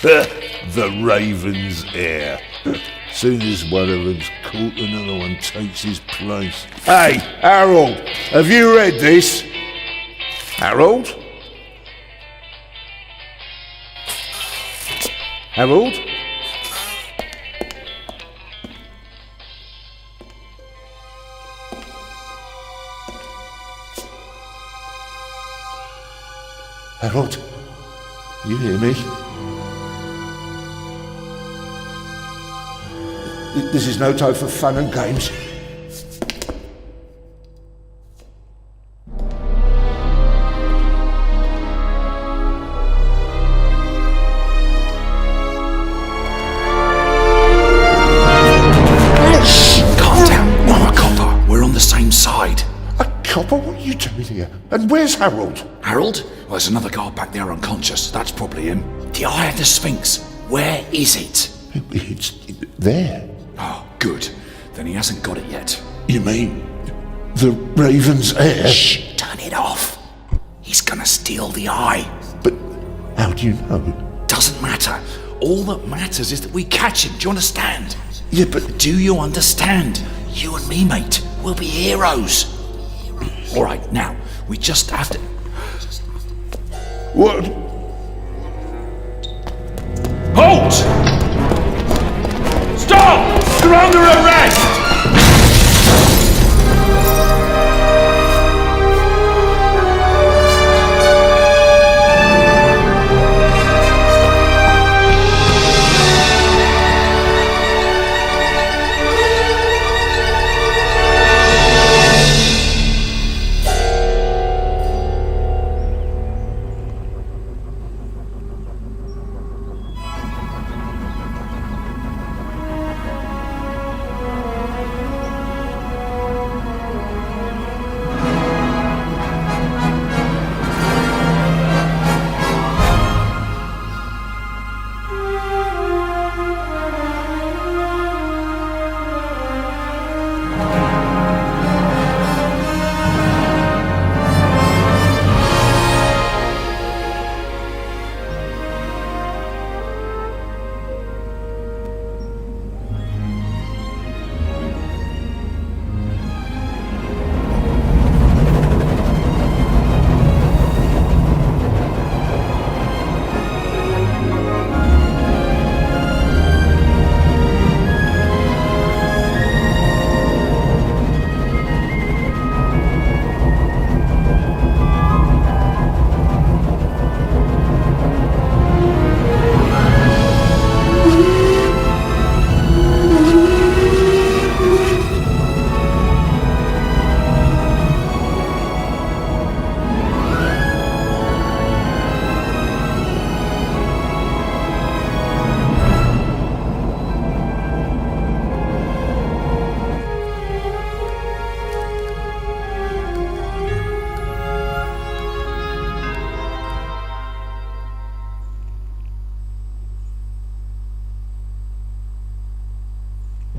The Raven's heir. Soon as one of them's caught, another one takes his place. Hey, Harold, have you read this? Harold? Harold? Harold? You hear me? This is no time for fun and games. Copper, what are you doing here? And where's Harold? Harold? Well, there's another guard back there unconscious. That's probably him. The Eye of the Sphinx. Where is it? It's there. Oh, good. Then he hasn't got it yet. You mean the Raven's heir? Shh! Turn it off. He's gonna steal the eye. But how do you know? Doesn't matter. All that matters is that we catch him. Do you understand? Yeah, but... Do you understand? You and me, mate. We'll be heroes. All right, now, we just have to... What? Halt! Stop! You're under arrest!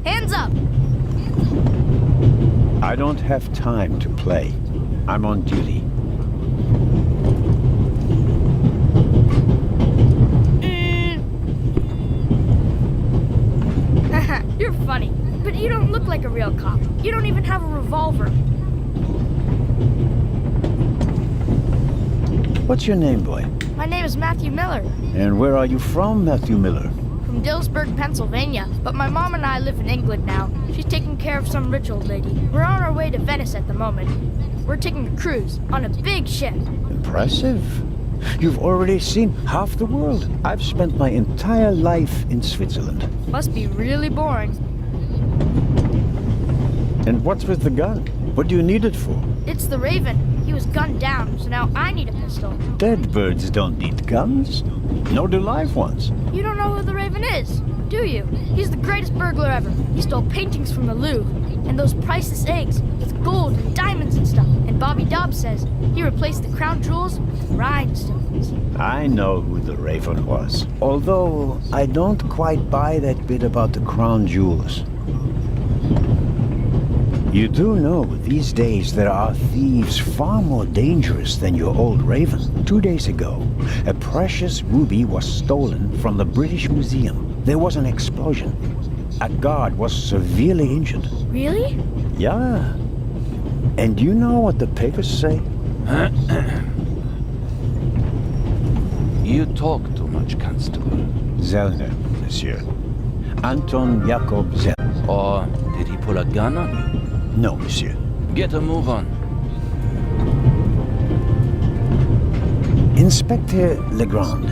Hands up! I don't have time to play. I'm on duty. You're funny, but you don't look like a real cop. You don't even have a revolver. What's your name, boy? My name is Matthew Miller. And where are you from, Matthew Miller? From Dillsburg, Pennsylvania. But my mom and I live in England now. She's taking care of some rich old lady. We're on our way to Venice at the moment. We're taking a cruise on a big ship. Impressive. You've already seen half the world. I've spent my entire life in Switzerland. Must be really boring. And what's with the gun? What do you need it for? It's the Raven. He was gunned down, so now I need a pistol. Dead birds don't need guns. Nor do live ones. You don't know who the Raven is, do you? He's the greatest burglar ever. He stole paintings from the Louvre, and those priceless eggs with gold and diamonds and stuff. And Bobby Dobbs says he replaced the crown jewels with rhinestones. I know who the Raven was. Although I don't quite buy that bit about the crown jewels. You do know these days there are thieves far more dangerous than your old Raven. 2 days ago, a precious ruby was stolen from the British Museum. There was an explosion. A guard was severely injured. Really? Yeah. And you know what the papers say? You talk too much, Constable. Zellner, monsieur. Anton Jakob Zellner. Or did he pull a gun on you? No, monsieur. Get a move on. Inspector Legrand,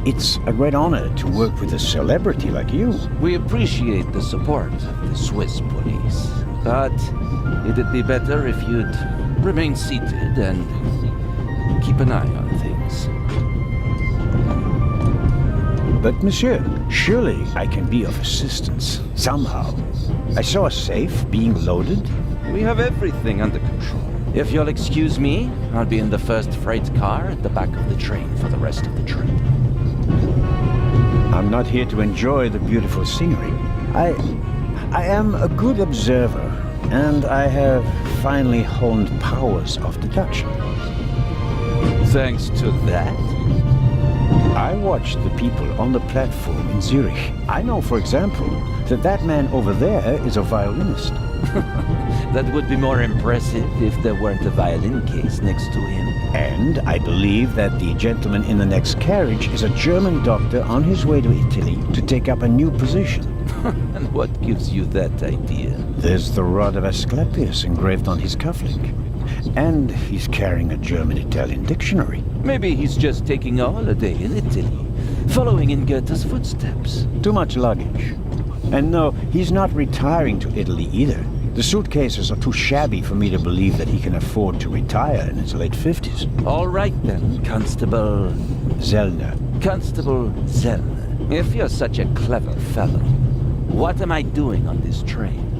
it's a great honor to work with a celebrity like you. We appreciate the support of the Swiss police, but it'd be better if you'd remain seated and keep an eye on things. But monsieur, surely I can be of assistance, somehow. I saw a safe being loaded. We have everything under control. If you'll excuse me, I'll be in the first freight car at the back of the train for the rest of the trip. I'm not here to enjoy the beautiful scenery. I am a good observer, and I have finally honed powers of deduction. Thanks to that? I watched the people on the platform in Zurich. I know, for example, that man over there is a violinist. That would be more impressive if there weren't a violin case next to him. And I believe that the gentleman in the next carriage is a German doctor on his way to Italy to take up a new position. And what gives you that idea? There's the rod of Asclepius engraved on his cufflink. And he's carrying a German-Italian dictionary. Maybe he's just taking a holiday in Italy, following in Goethe's footsteps. Too much luggage. And no, he's not retiring to Italy either. The suitcases are too shabby for me to believe that he can afford to retire in his late 50s. All right then, Constable Zellner. Constable Zellner. If you're such a clever fellow, what am I doing on this train?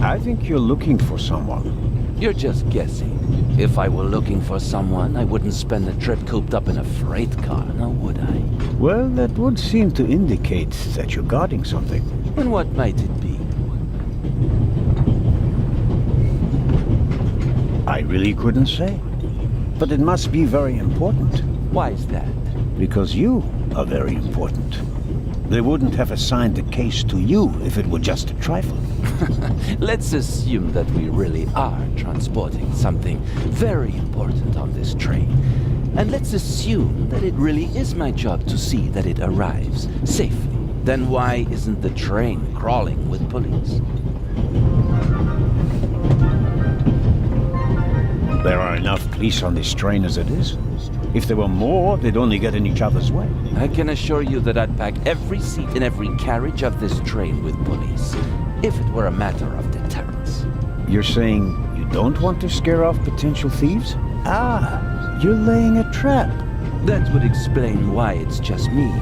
I think you're looking for someone. You're just guessing. If I were looking for someone, I wouldn't spend the trip cooped up in a freight car, now would I? Well, that would seem to indicate that you're guarding something. And what might it be? I really couldn't say. But it must be very important. Why is that? Because you are very important. They wouldn't have assigned the case to you if it were just a trifle. Let's assume that we really are transporting something very important on this train. And let's assume that it really is my job to see that it arrives safely. Then why isn't the train crawling with police? There are enough police on this train as it is. If there were more, they'd only get in each other's way. I can assure you that I'd pack every seat in every carriage of this train with police, if it were a matter of deterrence. You're saying you don't want to scare off potential thieves? Ah, you're laying a trap. That would explain why it's just me,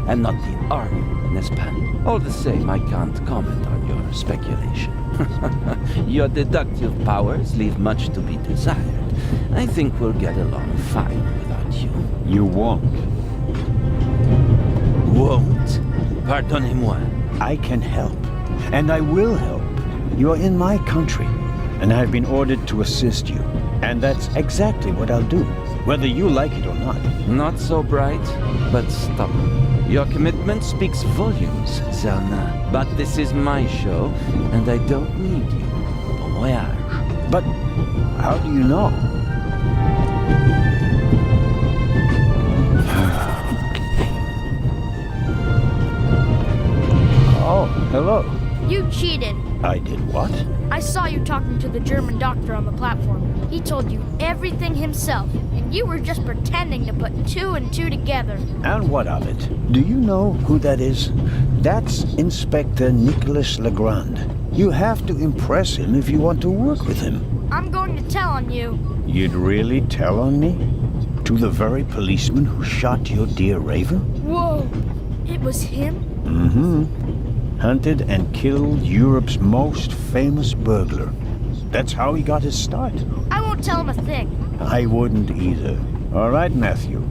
and not the army, n'est-ce pas? All the same, I can't comment on your speculation. Your deductive powers leave much to be desired. I think we'll get along fine without you. You won't. Won't? Pardonnez-moi. I can help, and I will help. You are in my country, and I've been ordered to assist you. And that's exactly what I'll do, whether you like it or not. Not so bright, but stubborn. Your commitment speaks volumes, Zellner. But this is my show, and I don't need you. Bon voyage. But how do you know? Oh, hello. You cheated. I did what? I saw you talking to the German doctor on the platform. He told you everything himself, and you were just pretending to put two and two together. And what of it? Do you know who that is? That's Inspector Nicholas Legrand. You have to impress him if you want to work with him. I'm going to tell on you. You'd really tell on me? To the very policeman who shot your dear Raven? Whoa, it was him? Mm-hmm. Hunted and killed Europe's most famous burglar. That's how he got his start. I won't tell him a thing. I wouldn't either. All right, Matthew.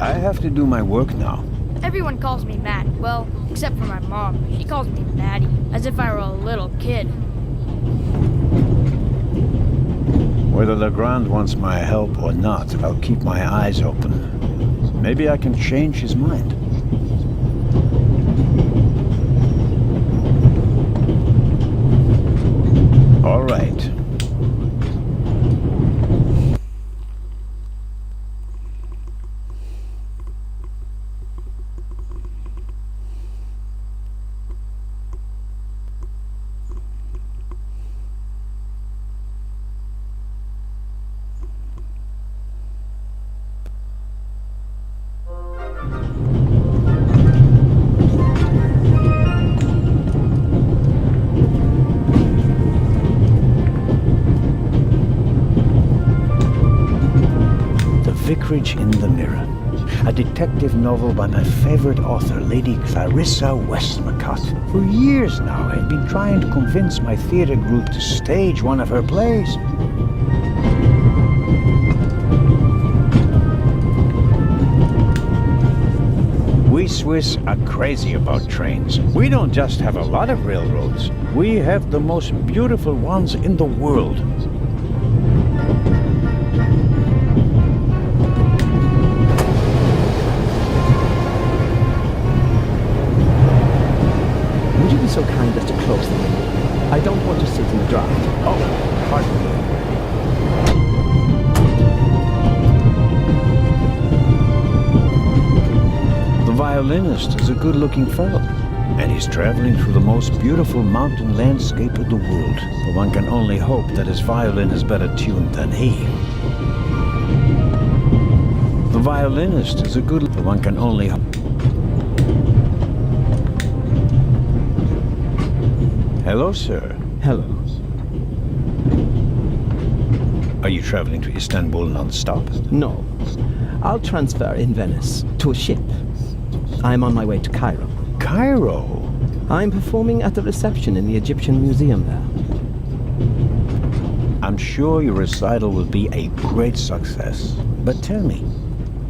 I have to do my work now. Everyone calls me Matt. Well, except for my mom. She calls me Matty, as if I were a little kid. Whether Legrand wants my help or not, I'll keep my eyes open. Maybe I can change his mind. All right. Vicarage in the Mirror, a detective novel by my favorite author, Lady Clarissa Westmacott. For years now, I've been trying to convince my theater group to stage one of her plays. We Swiss are crazy about trains. We don't just have a lot of railroads, we have the most beautiful ones in the world. So kind as to close the window. I don't want to sit in the draught. Oh, pardon me. The violinist is a good-looking fellow, and he's traveling through the most beautiful mountain landscape in the world. But one can only hope that his violin is better tuned than he. The violinist is a good... But one can only hope... Hello, sir. Hello. Are you traveling to Istanbul non-stop? No. I'll transfer in Venice to a ship. I'm on my way to Cairo. Cairo? I'm performing at the reception in the Egyptian Museum there. I'm sure your recital will be a great success. But tell me,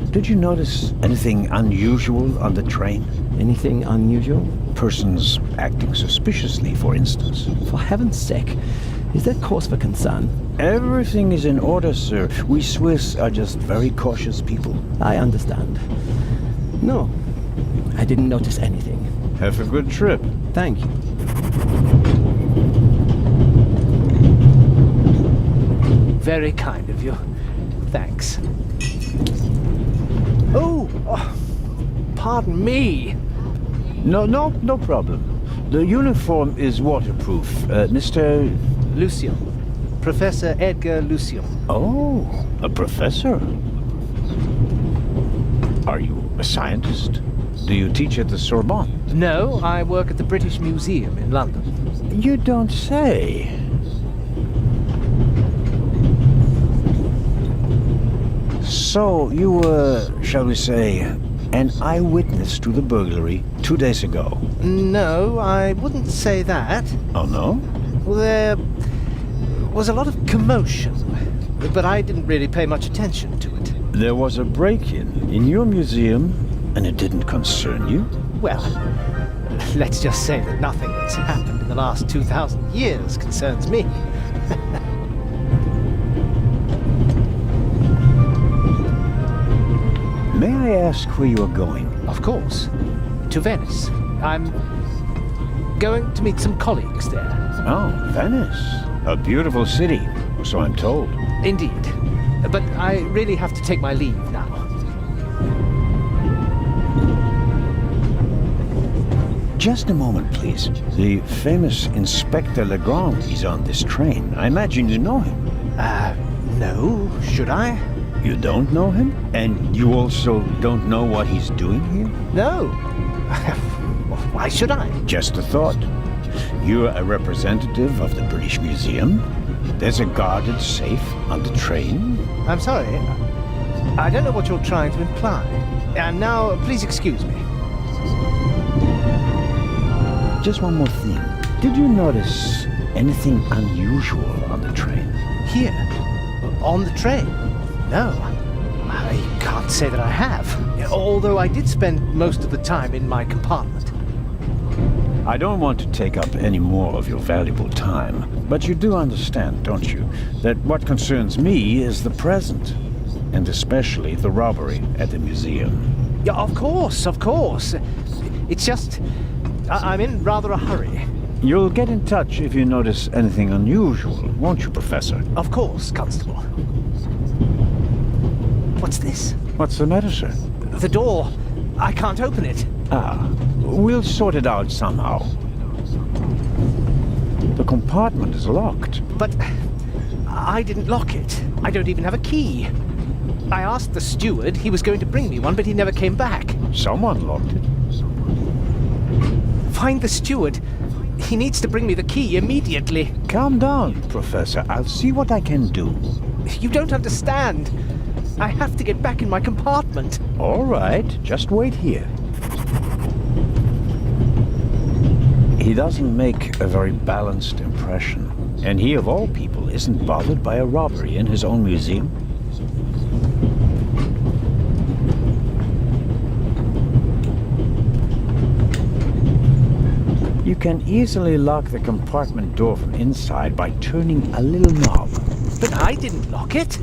did you notice anything unusual on the train? Anything unusual? Persons acting suspiciously, for instance. For heaven's sake, is there cause for concern? Everything is in order, sir. We Swiss are just very cautious people. I understand. No, I didn't notice anything. Have a good trip. Thank you. Very kind of you. Thanks. Oh, pardon me. No problem. The uniform is waterproof. Mr. Lucien. Professor Edgar Lucien. Oh, a professor. Are you a scientist? Do you teach at the Sorbonne? No, I work at the British Museum in London. You don't say. So, you were, shall we say, an eyewitness to the burglary 2 days ago? No, I wouldn't say that. Oh, no? There was a lot of commotion, but I didn't really pay much attention to it. There was a break-in in your museum, and it didn't concern you? Well, let's just say that nothing that's happened in the last 2,000 years concerns me. May I ask where you are going? Of course. To Venice. I'm going to meet some colleagues there. Oh, Venice. A beautiful city, so I'm told. Indeed. But I really have to take my leave now. Just a moment, please. The famous Inspector Legrand is on this train. I imagine you know him. No. Should I? You don't know him? And you also don't know what he's doing here? No. Why should I? Just a thought. You're a representative of the British Museum. There's a guarded safe on the train. I'm sorry. I don't know what you're trying to imply. And now, please excuse me. Just one more thing. Did you notice anything unusual on the train? Here? On the train? No. I can't say that I have, although I did spend most of the time in my compartment. I don't want to take up any more of your valuable time, but you do understand, don't you, that what concerns me is the present, and especially the robbery at the museum. Yeah, of course, of course. It's just, I'm in rather a hurry. You'll get in touch if you notice anything unusual, won't you, Professor? Of course, Constable. What's this? What's the matter, sir? The door. I can't open it. Ah, we'll sort it out somehow. The compartment is locked. But I didn't lock it. I don't even have a key. I asked the steward. He was going to bring me one, but he never came back. Someone locked it. Find the steward. He needs to bring me the key immediately. Calm down, Professor. I'll see what I can do. You don't understand. I have to get back in my compartment. All right, just wait here. He doesn't make a very balanced impression. And he, of all people, isn't bothered by a robbery in his own museum. You can easily lock the compartment door from inside by turning a little knob. But I didn't lock it.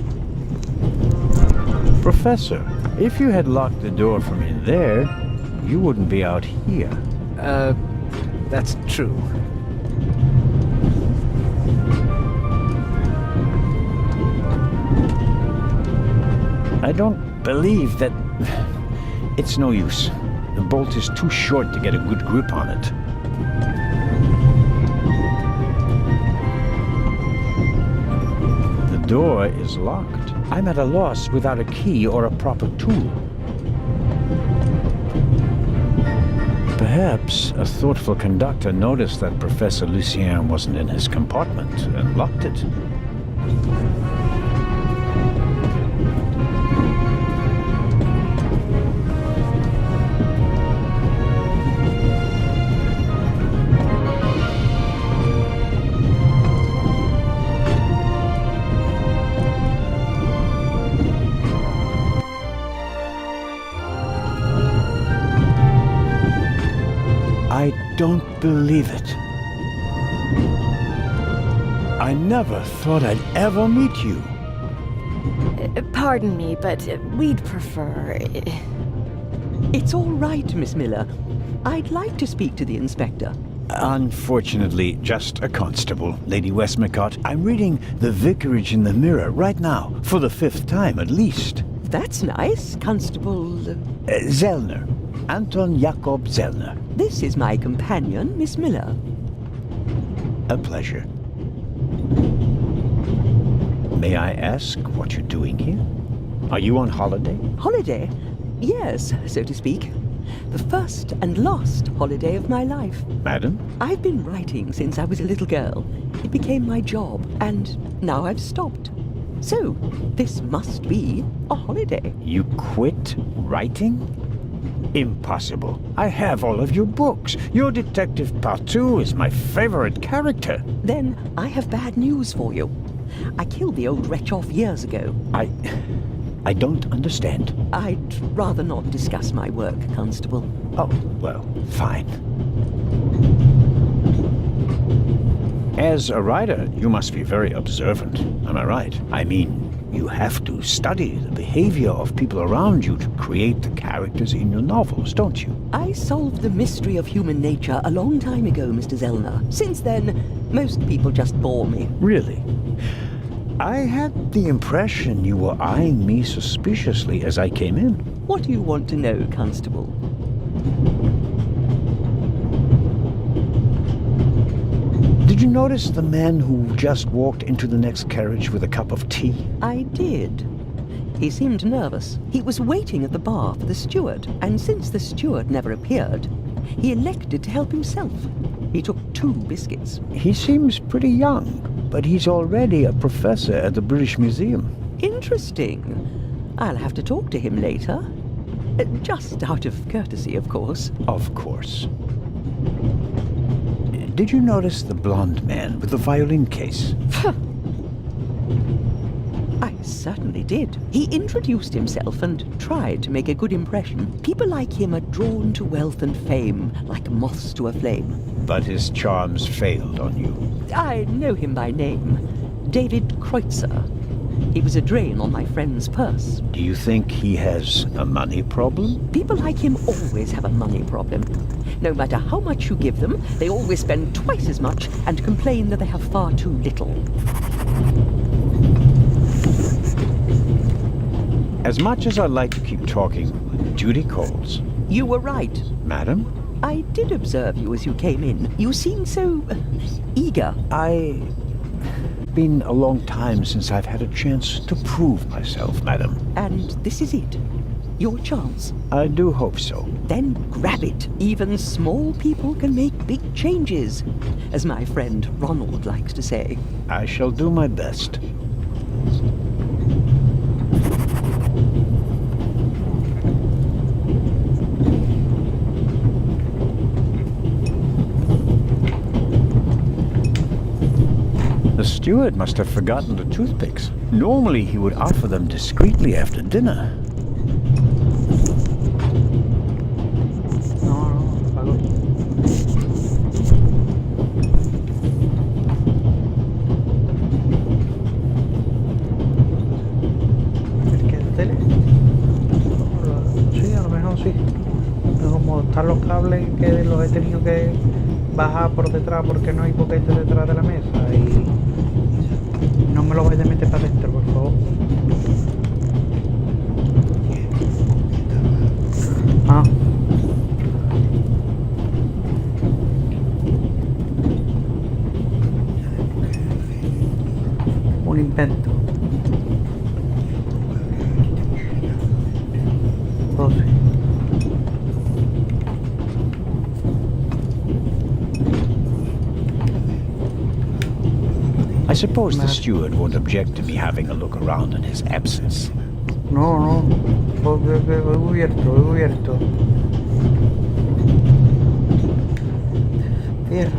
Professor, if you had locked the door from in there, you wouldn't be out here. That's true. I don't believe that... It's no use. The bolt is too short to get a good grip on it. The door is locked. I'm at a loss without a key or a proper tool. Perhaps a thoughtful conductor noticed that Professor Lucien wasn't in his compartment and locked it. I don't believe it. I never thought I'd ever meet you. Pardon me, but we'd prefer... It's all right, Miss Miller. I'd like to speak to the inspector. Unfortunately, just a constable, Lady Westmacott. I'm reading The Vicarage in the Mirror right now, for the 5th time at least. That's nice, Constable... Zellner. Anton Jakob Zellner. This is my companion, Miss Miller. A pleasure. May I ask what you're doing here? Are you on holiday? Holiday? Yes, so to speak. The first and last holiday of my life. Madam? I've been writing since I was a little girl. It became my job, and now I've stopped. So, this must be a holiday. You quit writing? Impossible. I have all of your books. Your Detective Partout is my favorite character. Then I have bad news for you. I killed the old wretch off years ago. I don't understand. I'd rather not discuss my work, Constable. Oh, well, fine. As a writer, you must be very observant. Am I right? I mean, you have to study the behavior of people around you to create the characters in your novels, don't you? I solved the mystery of human nature a long time ago, Mr. Zellner. Since then, most people just bore me. Really? I had the impression you were eyeing me suspiciously as I came in. What do you want to know, Constable? Did you notice the man who just walked into the next carriage with a cup of tea? I did. He seemed nervous. He was waiting at the bar for the steward, and since the steward never appeared, he elected to help himself. He took 2 biscuits. He seems pretty young, but he's already a professor at the British Museum. Interesting. I'll have to talk to him later. Just out of courtesy, of course. Of course. Did you notice the blonde man with the violin case? I certainly did. He introduced himself and tried to make a good impression. People like him are drawn to wealth and fame, like moths to a flame. But his charms failed on you. I know him by name. David Kreutzer. He was a drain on my friend's purse. Do you think he has a money problem? People like him always have a money problem. No matter how much you give them, they always spend twice as much and complain that they have far too little. As much as I'd like to keep talking, duty calls. You were right. Madam? I did observe you as you came in. You seemed so eager. Been a long time since I've had a chance to prove myself, madam. And this is it. Your chance. I do hope so. Then grab it. Even small people can make big changes, as my friend Ronald likes to say. I shall do my best. The steward must have forgotten the toothpicks. Normally he would offer them discreetly after dinner. Los cables que los he tenido que bajar por detrás porque no hay boquete detrás de la mesa y no me lo vayas a meter para adentro, por favor. Un invento. 12. I suppose the steward won't object to me having a look around in his absence. No, he cubierto. Tierra.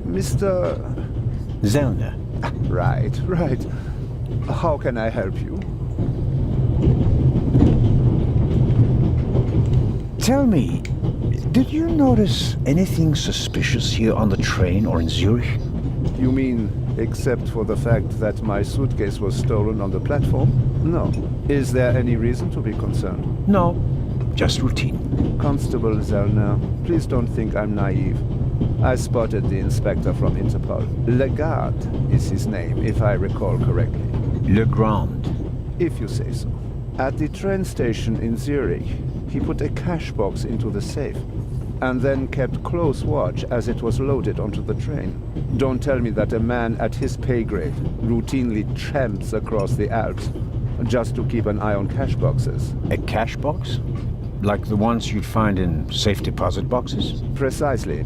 Mr. Zellner. Right. How can I help you? Tell me, did you notice anything suspicious here on the train or in Zurich? You mean, except for the fact that my suitcase was stolen on the platform? No. Is there any reason to be concerned? No, just routine. Constable Zellner, please don't think I'm naive. I spotted the inspector from Interpol. Legarde is his name, if I recall correctly. Legrand. If you say so. At the train station in Zurich, he put a cash box into the safe, and then kept close watch as it was loaded onto the train. Don't tell me that a man at his pay grade routinely tramps across the Alps just to keep an eye on cash boxes. A cash box? Like the ones you'd find in safe deposit boxes? Precisely.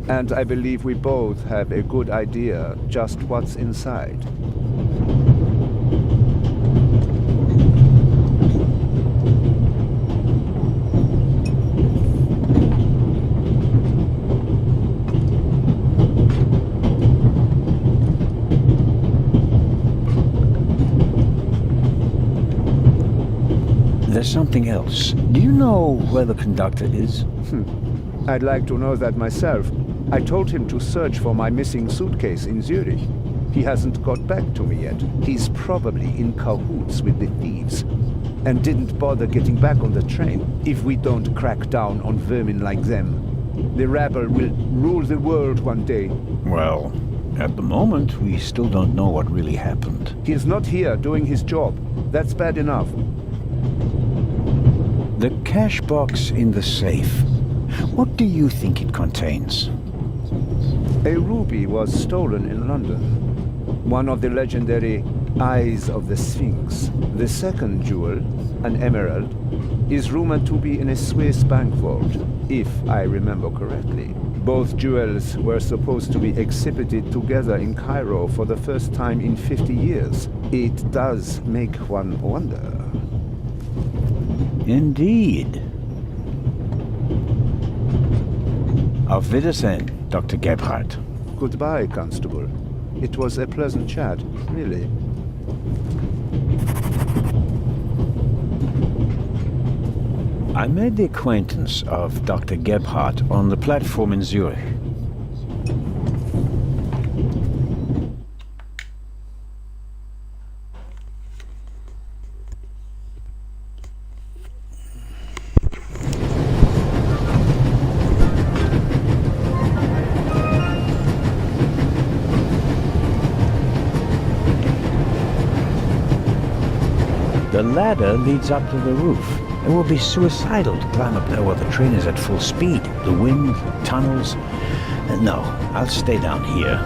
And I believe we both have a good idea just what's inside. There's something else. Do you know where the conductor is? I'd like to know that myself. I told him to search for my missing suitcase in Zurich. He hasn't got back to me yet. He's probably in cahoots with the thieves and didn't bother getting back on the train. If we don't crack down on vermin like them, the rabble will rule the world one day. Well, at the moment, we still don't know what really happened. He's not here doing his job. That's bad enough. The cash box in the safe. What do you think it contains? A ruby was stolen in London. One of the legendary Eyes of the Sphinx. The second jewel, an emerald, is rumored to be in a Swiss bank vault, if I remember correctly. Both jewels were supposed to be exhibited together in Cairo for the first time in 50 years. It does make one wonder. Auf Wiedersehen, Dr. Gebhardt. Goodbye, Constable. It was a pleasant chat, really. I made the acquaintance of Dr. Gebhardt on the platform in Zurich. The ladder leads up to the roof. It will be suicidal to climb up there while the train is at full speed. The wind, tunnels... No, I'll stay down here.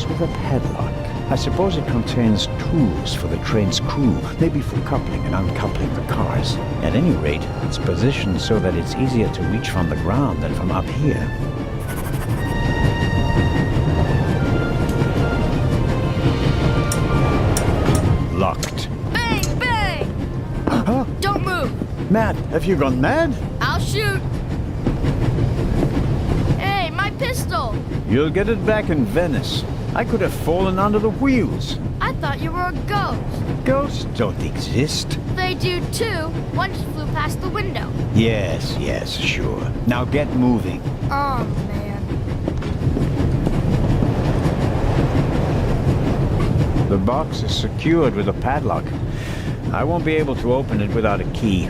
With a padlock. I suppose it contains tools for the train's crew, maybe for coupling and uncoupling the cars. At any rate, it's positioned so that it's easier to reach from the ground than from up here. Locked. Bang! Bang! Huh? Don't move! Mad, have you gone mad? I'll shoot! Hey, my pistol! You'll get it back in Venice. I could have fallen under the wheels. I thought you were a ghost. Ghosts don't exist. They do too. One just flew past the window. Yes, sure. Now get moving. Oh, man. The box is secured with a padlock. I won't be able to open it without a key.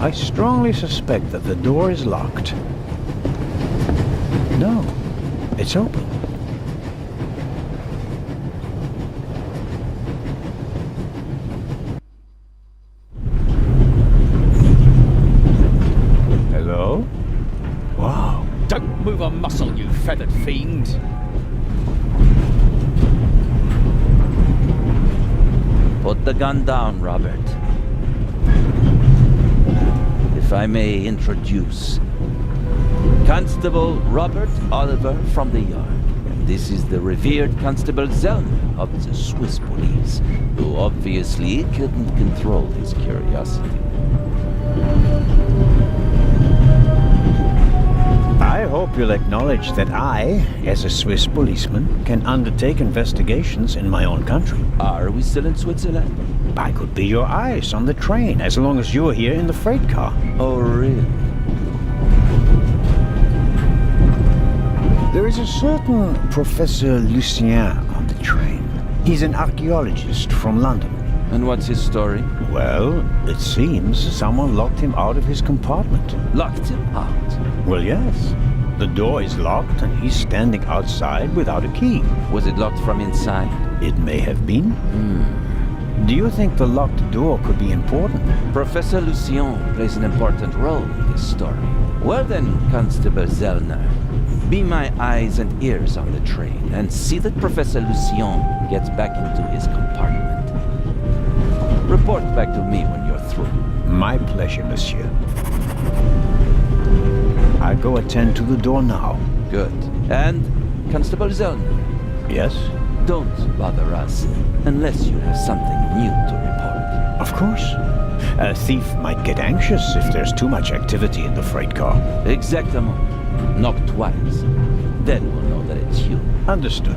I strongly suspect that the door is locked. No, it's open. Hello? Wow. Don't move a muscle, you feathered fiend. Put the gun down, Robert. If I may introduce Constable Robert Oliver from the Yard. And this is the revered Constable Zellner of the Swiss police, who obviously couldn't control his curiosity. I hope you'll acknowledge that I, as a Swiss policeman, can undertake investigations in my own country. Are we still in Switzerland? I could be your eyes on the train, as long as you're here in the freight car. Oh, really? There is a certain Professor Lucien on the train. He's an archaeologist from London. And what's his story? Well, it seems someone locked him out of his compartment. Locked him out? Well, yes. The door is locked and he's standing outside without a key. Was it locked from inside? It may have been. Do you think the locked door could be important? Professor Lucien plays an important role in this story. Well then, Constable Zellner, be my eyes and ears on the train and see that Professor Lucien gets back into his compartment. Report back to me when you're through. My pleasure, monsieur. I'll go attend to the door now. Good. And, Constable Zellner? Yes? Don't bother us unless you have something new to report. Of course. A thief might get anxious if there's too much activity in the freight car. Exactement. Knock twice. Then we'll know that it's you. Understood.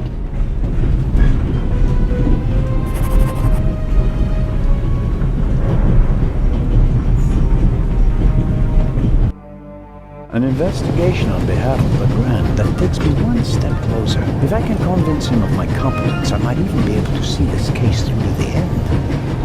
An investigation on behalf of Legrand that takes me one step closer. If I can convince him of my competence, I might even be able to see this case through to the end.